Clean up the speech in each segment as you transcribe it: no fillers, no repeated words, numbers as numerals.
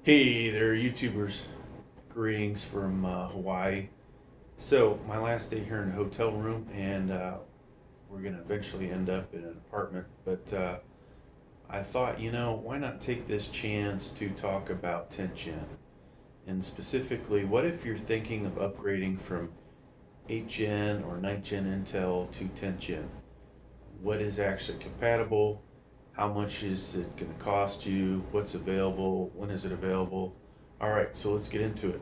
Hey there, YouTubers. Greetings from Hawaii. So, my last day here in a hotel room, and we're going to eventually end up in an apartment. But I thought, why not take this chance to talk about 10th gen? And specifically, what if you're thinking of upgrading from 8th gen or 9th gen Intel to 10th gen? What is actually compatible? How much is it going to cost you? What's available? When is it available? All right, so let's get into it.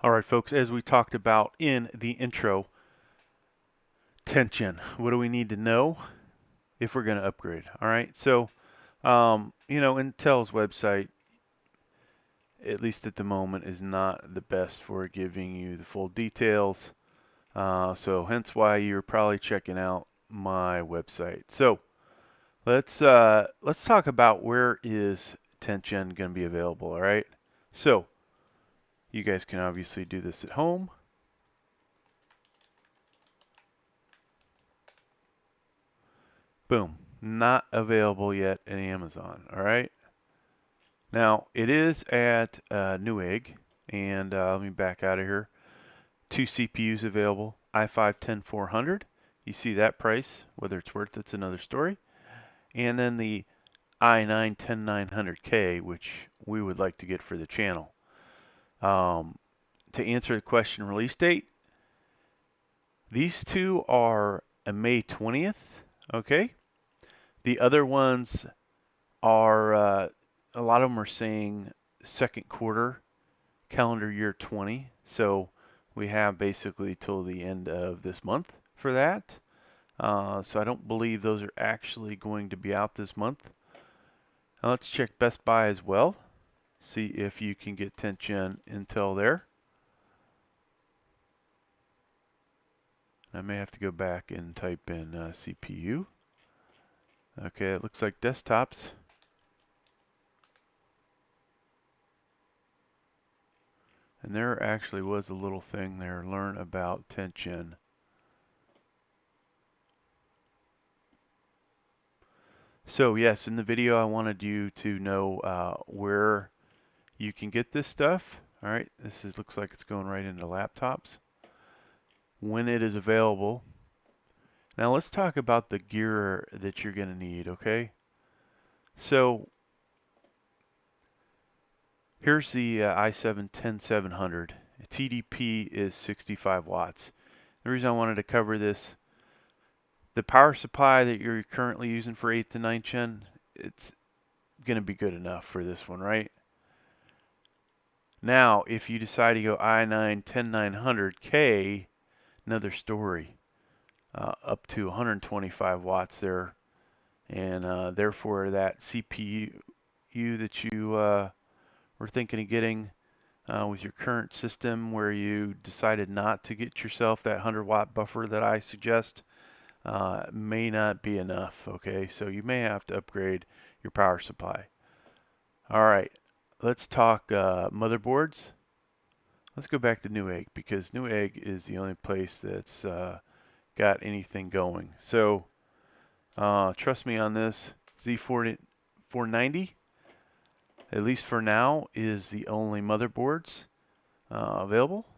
All right, folks, as we talked about in the intro, 10th gen. What do we need to know if we're going to upgrade? All right, so, Intel's website, at least at the moment, is not the best for giving you the full details. So hence why you're probably checking out my website. So let's talk about where is 10th gen going to be available. All right, so you guys can obviously do this at home. Boom. Not available yet in Amazon. All right. Now it is at Newegg, and let me back out of here. Two CPUs available. i5-10400. You see that price. Whether it's worth it's another story. And then the i9-10900K, which we would like to get for the channel. To answer the question, release date. These two are a May 20th. Okay. The other ones are a lot of them are saying second quarter, calendar year 20. So we have basically till the end of this month for that. So I don't believe those are actually going to be out this month. Now let's check Best Buy as well. See if you can get 10th gen Intel there. I may have to go back and type in CPU. Okay, it looks like desktops. And there actually was a little thing there, learn about 10th gen. So yes, in the video I wanted you to know where you can get this stuff. All right, looks like it's going right into laptops. When it is available. Now let's talk about the gear that you're going to need, okay? So here's the i7-10700. TDP is 65 watts. The reason I wanted to cover this, the power supply that you're currently using for 8th to 9th gen, it's going to be good enough for this one, right? Now, if you decide to go i9-10900K, another story. Up to 125 watts there, and therefore that CPU that you were thinking of getting with your current system, where you decided not to get yourself that 100-watt buffer that I suggest, may not be enough. Okay, so you may have to upgrade your power supply. All right, let's talk motherboards. Let's go back to Newegg, because Newegg is the only place that's got anything going. So trust me on this. Z490, at least for now, is the only motherboards available.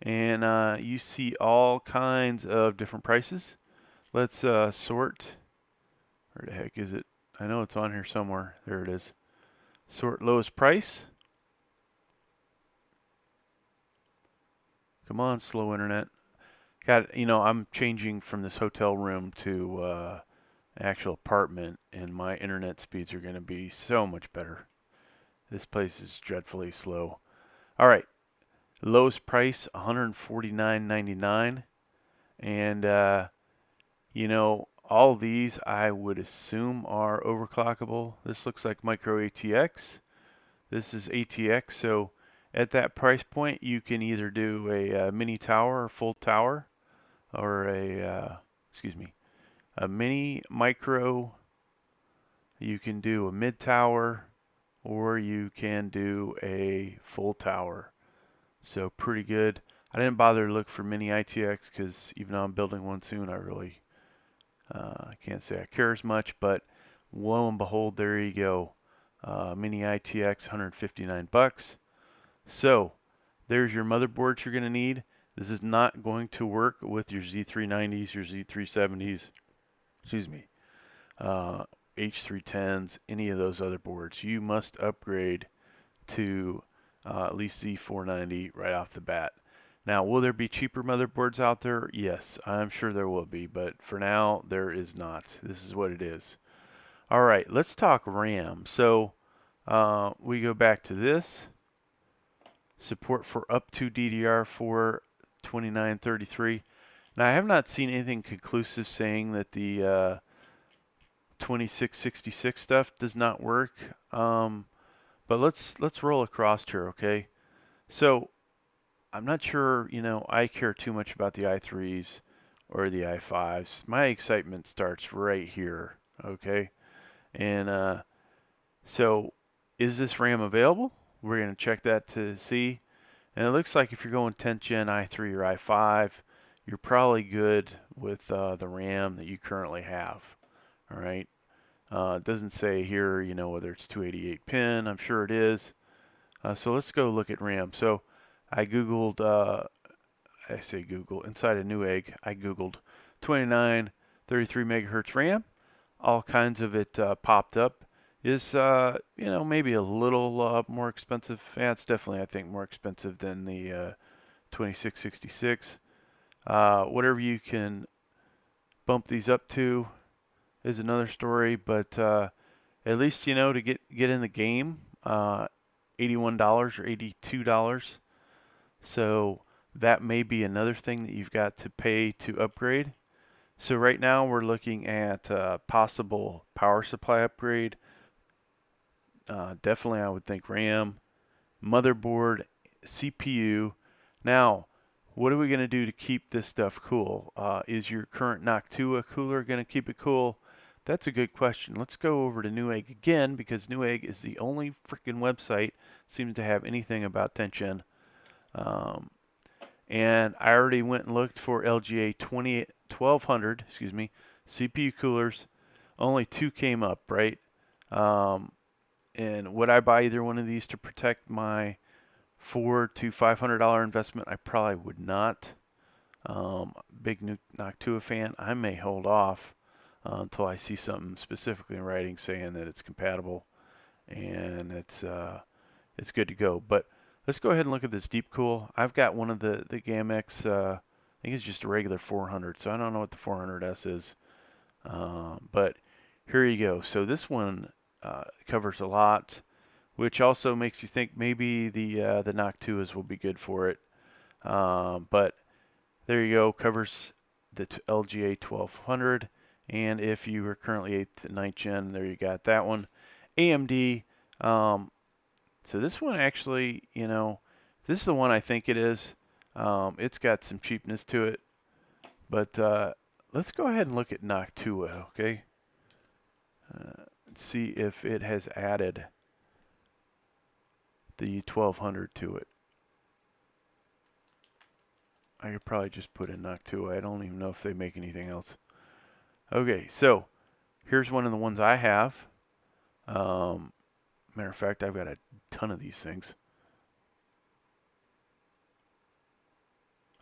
And you see all kinds of different prices. Let's sort. Where the heck is it? I know it's on here somewhere. There it is. Sort lowest price. Come on, slow internet. I'm changing from this hotel room to actual apartment, and my internet speeds are going to be so much better. This place is dreadfully slow. All right, lowest price $149.99, and all these I would assume are overclockable. This looks like micro ATX. This is ATX, so at that price point you can either do a mini tower or full tower, or a mini micro. You can do a mid tower, or you can do a full tower. So pretty good. I didn't bother to look for mini ITX because even though I'm building one soon, I really can't say I care as much. But lo and behold, there you go. Mini ITX, 159 bucks. So there's your motherboards you're going to need. This is not going to work with your Z390s, your Z370s, excuse me, H310s, any of those other boards. You must upgrade to at least Z490 right off the bat. Now, will there be cheaper motherboards out there? Yes, I'm sure there will be, but for now, there is not. This is what it is. All right, let's talk RAM. So we go back to this. Support for up to DDR4 2933. Now, I have not seen anything conclusive saying that the 2666 stuff does not work. But let's roll across here, okay? So I'm not sure, I care too much about the i3s or the i5s. My excitement starts right here, okay? And so is this RAM available? We're going to check that to see. And it looks like if you're going 10th gen i3 or i5, you're probably good with the RAM that you currently have, all right? It doesn't say here, whether it's 288 pin. I'm sure it is. So let's go look at RAM. So I Googled, inside a Newegg, I Googled 29, 33 megahertz RAM. All kinds of it popped up. Is, maybe a little more expensive. Yeah, it's definitely, I think, more expensive than the 2666. Whatever you can bump these up to is another story, but at least, to get in the game, $81 or $82. So that may be another thing that you've got to pay to upgrade. So right now we're looking at possible power supply upgrade. Definitely I would think RAM, motherboard, CPU. Now, what are we going to do to keep this stuff cool? Is your current Noctua cooler going to keep it cool? That's a good question. Let's go over to Newegg again, because Newegg is the only freaking website that seems to have anything about 10th gen. And I already went and looked for LGA 1200, CPU coolers. Only 2 came up, right? And would I buy either one of these to protect my $400 to $500 investment? I probably would not. Big Noctua fan. I may hold off until I see something specifically in writing saying that it's compatible and it's good to go. But let's go ahead and look at this Deep Cool. I've got one of the GAMX. I think it's just a regular 400, so I don't know what the 400S is. But here you go. So this one covers a lot, which also makes you think maybe the Noctuas will be good for it. But there you go. Covers the LGA 1200. And if you are currently 8th and 9th gen, there you got that one. AMD. So this one actually, this is the one I think it is. It's got some cheapness to it. But let's go ahead and look at Noctua, okay? See if it has added the 1200 to it. I could probably just put in Noctua. I don't even know if they make anything else. Okay, so here's one of the ones I have. Matter of fact, I've got a ton of these things.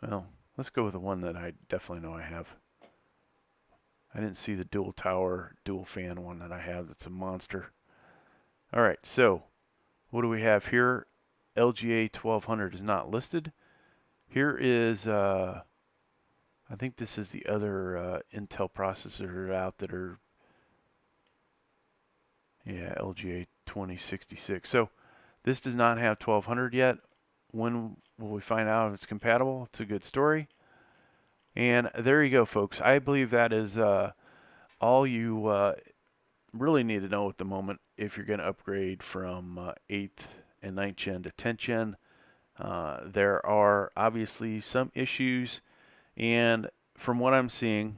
Well, let's go with the one that I definitely know I have. I didn't see the dual tower, dual fan one that I have. That's a monster. All right, so what do we have here? LGA 1200 is not listed. Here is, I think this is the other Intel processor out that are, yeah, LGA 2066. So this does not have 1200 yet. When will we find out if it's compatible? It's a good story. And there you go, folks. I believe that is all you really need to know at the moment if you're going to upgrade from 8th and 9th gen to 10th gen. There are obviously some issues, and from what I'm seeing,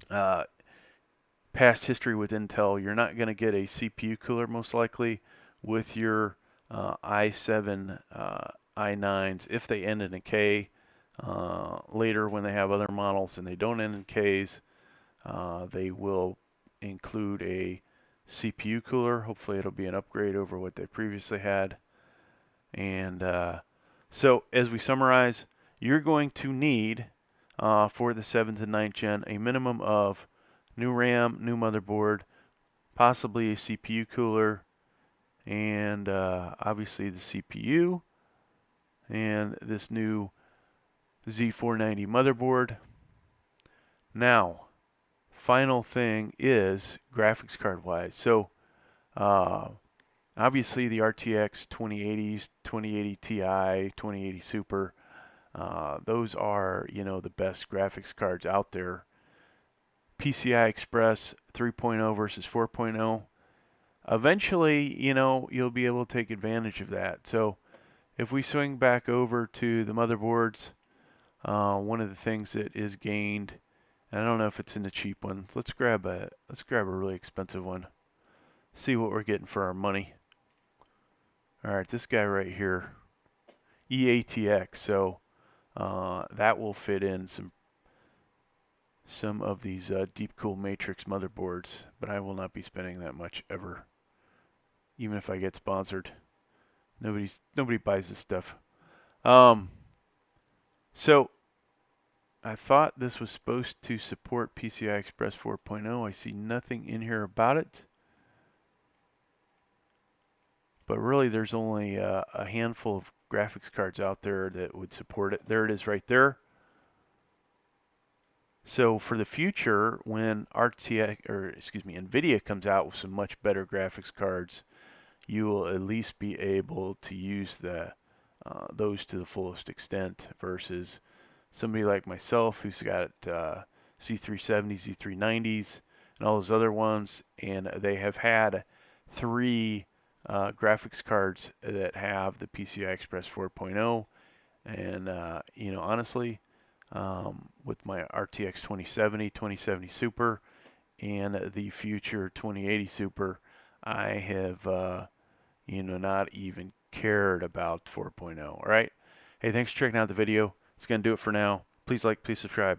past history with Intel, you're not going to get a CPU cooler most likely with your i7, i9s if they end in a K. Later, when they have other models and they don't end in Ks, they will include a CPU cooler. Hopefully it'll be an upgrade over what they previously had. And so as we summarize, you're going to need for the 7th and 9th gen a minimum of new RAM, new motherboard, possibly a CPU cooler, and obviously the CPU, and this new Z490 motherboard. Now, final thing is graphics card wise. So obviously the RTX 2080s, 2080 Ti, 2080 Super, those are, you know, the best graphics cards out there. PCI Express 3.0 versus 4.0. Eventually, you know, you'll be able to take advantage of that. So if we swing back over to the motherboards, one of the things that is gained, and I don't know if it's in the cheap ones. Let's grab a really expensive one. See what we're getting for our money. All right, this guy right here, EATX. So that will fit in some of these deep cool matrix motherboards, but I will not be spending that much ever, even if I get sponsored. Nobody buys this stuff. So I thought this was supposed to support PCI Express 4.0. I see nothing in here about it. But really there's only a handful of graphics cards out there that would support it. There it is right there. So for the future, when NVIDIA comes out with some much better graphics cards, you will at least be able to use those to the fullest extent versus somebody like myself who's got Z370s, Z390s, and all those other ones, and they have had 3 graphics cards that have the PCI Express 4.0, and you know, honestly, with my RTX 2070 Super and the future 2080 Super, I have you know, not even cared about 4.0. All right. Hey, thanks for checking out the video. It's going to do it for now. Please like, please subscribe.